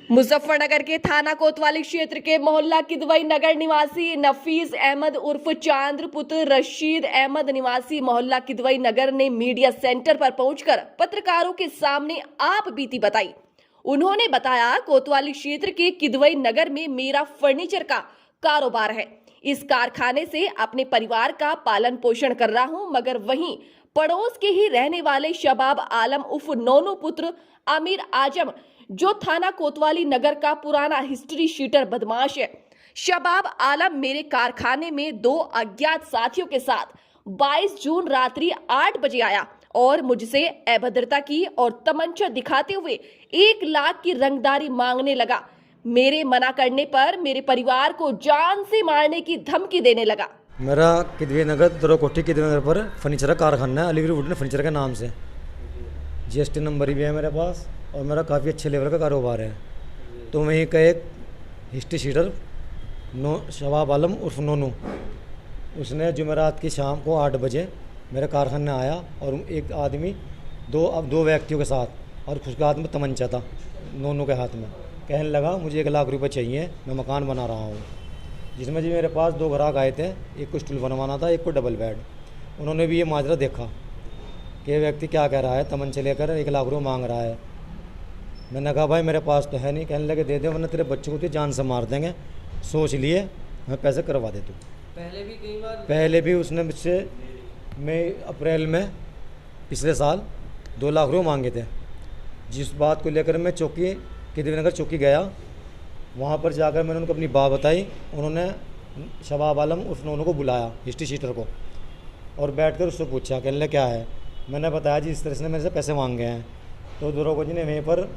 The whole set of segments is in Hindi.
मुजफ्फरनगर के थाना कोतवाली क्षेत्र के मोहल्ला किदवई नगर निवासी नफीस अहमद उर्फ चांद्र पुत्र रशीद अहमद निवासी मोहल्ला किदवई नगर ने मीडिया सेंटर पर पहुंचकर पत्रकारों के सामने आप बीती बताई। उन्होंने बताया, कोतवाली क्षेत्र के किदवई नगर में मेरा फर्नीचर का कारोबार है। इस कारखाने से अपने परिवार का पालन पोषण कर रहा हूं, मगर वहीं पड़ोस के ही रहने वाले शबाब आलम उर्फ नोनू पुत्र आमिर आजम, जो थाना कोतवाली नगर का पुराना हिस्ट्री शीटर बदमाश है, शबाब आलम मेरे कारखाने में 2 अज्ञात साथियों के साथ 22 जून रात्रि 8 बजे आया और मुझसे अभद्रता की और तमंचा दिखाते हुए 1 लाख की रंगदारी मांगने लगा। मेरे मना करने पर मेरे परिवार को जान से मारने की धमकी देने लगा। मेरा किदवई नगर दरोकोठी किदवई नगर पर फर्नीचर का कारखाना है, अलीगढ़ वुडन फर्नीचर के नाम से। जीएसटी नंबर भी है मेरे पास और मेरा काफ़ी अच्छे लेवल का कारोबार है। तो वहीं का एक हिस्ट्री शीटर शबाब आलम उर्फ नोनू, उसने जुमेरात की शाम को 8 बजे मेरे कारखाने आया और एक आदमी दो व्यक्तियों के साथ, और उसके हाथ में तमंचा था नोनू के हाथ में। कहने लगा मुझे 1 लाख रुपए चाहिए, मैं मकान बना रहा हूँ। जिसमें जी मेरे पास 2 ग्राहक आए थे, एक को स्टूल बनवाना था, एक को डबल बेड। उन्होंने भी ये माजरा देखा कि ये व्यक्ति क्या कह रहा है, तमंचे लेकर 1 लाख रुपये मांग रहा है। मैंने कहा भाई मेरे पास तो है नहीं। कहने लगे दे दे वरना तेरे बच्चों को तो जान से मार देंगे, सोच लिए मैं पैसे करवा दे तू। पहले भी उसने मुझसे अप्रैल में पिछले साल 2 लाख रुपये मांगे थे। जिस बात को लेकर मैं चौकी किदवई नगर चौकी गया, वहाँ पर जाकर मैंने उनको अपनी बात बताई। उन्होंने शबाब आलम उस नोनू को बुलाया, हिस्ट्री शीटर को, और बैठकर उससे पूछा कहने लगे क्या है। मैंने बताया जी इस तरह से मेरे से पैसे मांगे हैं। तो दरोगा जी ने वहीं पर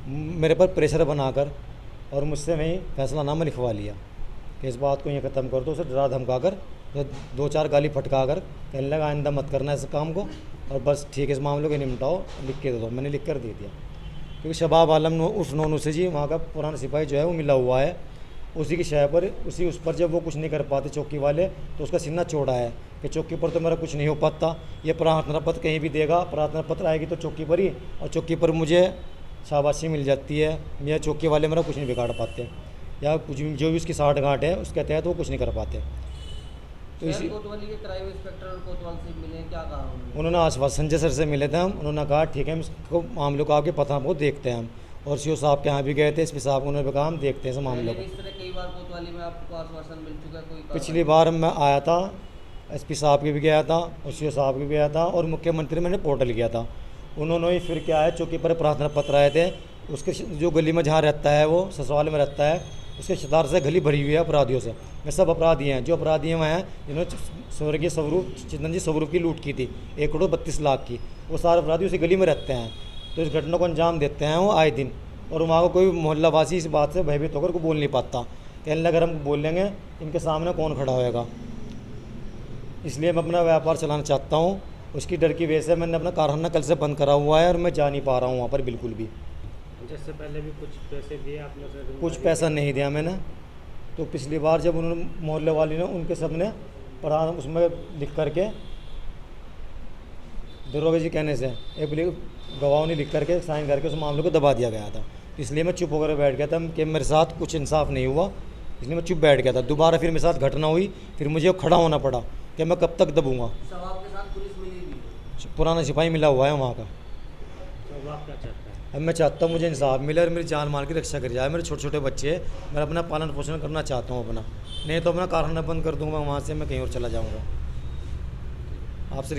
मेरे पर प्रेशर बनाकर और मुझसे वहीं फैसलानामा लिखवा लिया कि इस बात को ये ख़त्म कर दो। उसे डरा धमका कर 2-4 गाली फटका कर कहने लगा आइंदा मत करना इस काम को, और बस ठीक है इस मामले को निपटाओ, लिख के दे दो। मैंने लिख कर दे दिया, क्योंकि शबाब आलम उर्फ नोनू से जी वहाँ का पुराना सिपाही जो है वो मिला हुआ है। उसी की शय पर उस पर जब वो कुछ नहीं कर पाते चौकी वाले, तो उसका सीना चौड़ा है कि चौकी पर तो मेरा कुछ नहीं हो पाता। ये प्रार्थना पत्र कहीं भी देगा, प्रार्थना पत्र आएगी तो चौकी पर ही, और चौकी पर मुझे शाबाशी मिल जाती है। या चौकी वाले मेरा कुछ नहीं बिगाड़ पाते, या कुछ जो भी उसकी साठ गांठ है उसके तहत वो कुछ नहीं कर पाते। तो इसी कोतवाली के क्राइम इंस्पेक्टर और कोतवाल से मिले, क्या कहा उन्होंने आश्वासन संजय सर से मिले थे हम। उन्होंने कहा ठीक है हम इसको मामले को आपके पता को देखते हैं हम, और सीओ साहब के यहाँ भी गए थे, एसपी साहब उन्होंने कहा हम देखते हैं इस मामले को। इस तरह कई बार कोतवाली में आपको आश्वासन मिल चुका है कोई? पिछली बार मैं आया था, एसपी साहब के भी गया था और सीओ साहब के भी गया था, और मुख्यमंत्री मैंने पोर्टल किया था। उन्होंने ही फिर क्या है चौकी पर प्रार्थना पत्र आए थे। उसके जो गली में जहाँ रहता है वो ससुराल में रहता है, उसके शतार से गली भरी हुई है अपराधियों से। मैं सब अपराधी हैं, जो अपराधी हैं वह हैं जिन्होंने स्वर्गीय स्वरूप चिंतन जी स्वरूप की लूट की थी 1 करोड़ 32 लाख की, वो सारे अपराधी उसी गली में रहते हैं। तो इस घटना को अंजाम देते हैं वो आए दिन, और वहाँ को कोई मोहल्लावासी इस बात से भयभीत होकर को बोल नहीं पाता। कहने लगे अगर हम बोल लेंगे इनके सामने कौन खड़ा होएगा। इसलिए मैं अपना व्यापार चलाना चाहता हूँ। उसकी डर की वजह से मैंने अपना कारखाना कल से बंद करा हुआ है, और मैं जा नहीं पा रहा हूँ वहाँ पर बिल्कुल भी। इससे पहले भी कुछ पैसे दिए आपने? कुछ पैसा नहीं दिया मैंने। तो पिछली बार जब उन्होंने मोहल्ले वाली ने उनके सब ने पढ़ा, उसमें लिख करके दरोगा जी कहने से एक गवाह ने लिख करके साइन करके उस मामले को दबा दिया गया था। इसलिए मैं चुप होकर बैठ गया था कि मेरे साथ कुछ इंसाफ नहीं हुआ, इसलिए मैं चुप बैठ गया था। दोबारा फिर मेरे साथ घटना हुई, फिर मुझे खड़ा होना पड़ा कि मैं कब तक दबूँगा। शबाब के साथ पुलिस मिलेगी? पुराना सिपाही मिला हुआ है वहाँ का। तो आप क्या चाहते हैं? अब मैं चाहता हूँ मुझे इंसाफ मिले और मेरी जान माल की रक्षा कर जाए। मेरे छोटे छोटे बच्चे हैं, मैं अपना पालन पोषण करना चाहता हूँ अपना, नहीं तो अपना कारखाना बंद कर दूँगा, वहाँ से मैं कहीं और चला जाऊँगा। आपसे